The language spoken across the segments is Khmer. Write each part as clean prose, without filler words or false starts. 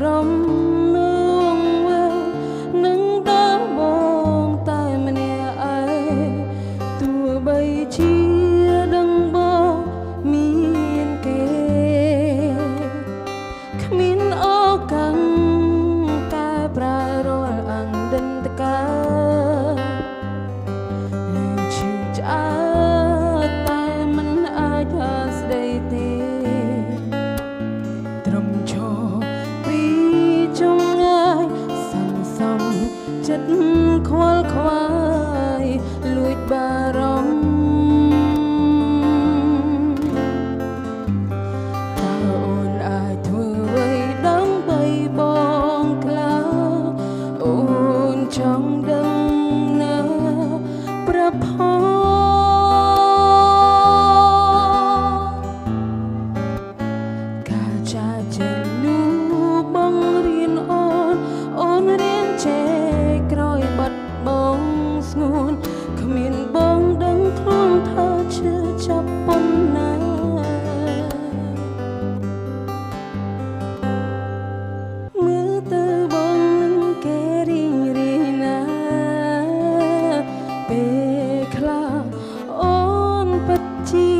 រម្មណ៍នៅវែងនឹងដល់បងតែម្នាក់ឯងទោះបីជាដឹងបងមានគេគ្មានឱកាសកែប្រែរាល់អតីតកាលលើឈឺឆ្អែតតែមិនអាចស្ដីទេត្រឹមឈរពីចុងងាយសន្សំចិត្តខ្វល់ខ្វាយលួចបារម្ភអូនអាចធ្វើអ្វីដើម្បីបងខ្លះអូនចង់ដឹងណាប្រផការចាចេញនោះបងរៀនអូនរៀនចេះក្រោយបាត់បងស្ងួនគ្មានបងដឹងខ្លួនថាឈឺចាប់ប៉ុណ្ណាមើលទៅបងនឹងគេរីងរាយណាពេលខ្លះអូនពិតជា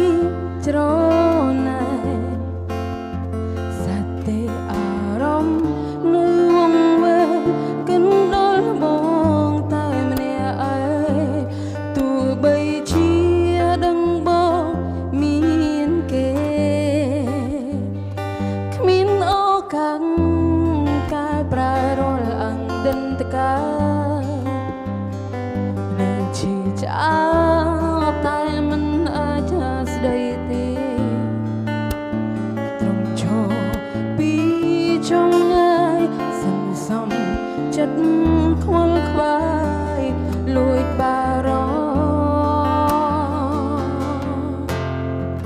ច្រណែសតិអារម្មណ៍នៅវង្វេងកណ្ដាលបងតែម្នាក់ឯងទោះបីជាដឹងបងមានគេគ្មានឱកាសកែប្រែរាល់អតីតកាលនៅឈឺឆ្អែតតែមិនអាចស្ដីទេត្រឹមឈរពីចុងងាយសន្សំចិត្តខ្វល់ខ្វាយលួចបារម្ភ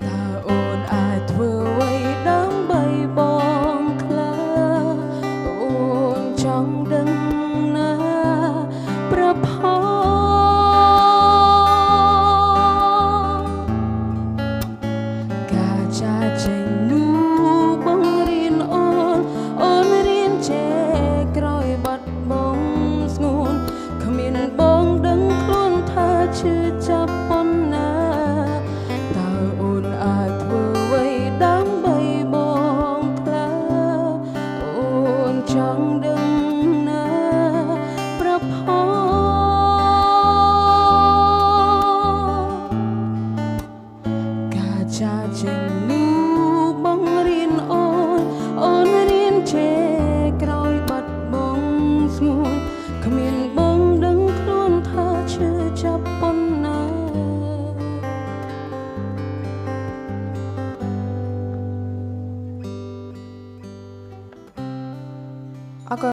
តើអូនអាចធ្វើអ្វីដើម្បីបងខ្លះអូនចង់ដឹងណាប្រផការចាចេញនោះបងរៀនអូនរៀនចេះក្រោយបាត់បងស្ងួនគ្មានបងដឹងខ្លួនថាឈឺចាប់ប៉ុណ្ណាតើអូនអាចធ្វើអ្វីដើម្បីបងខ្លះអូនចង់ដឹងណាប្រផការចាចេញនោះបងរៀនអូនរៀនចេះ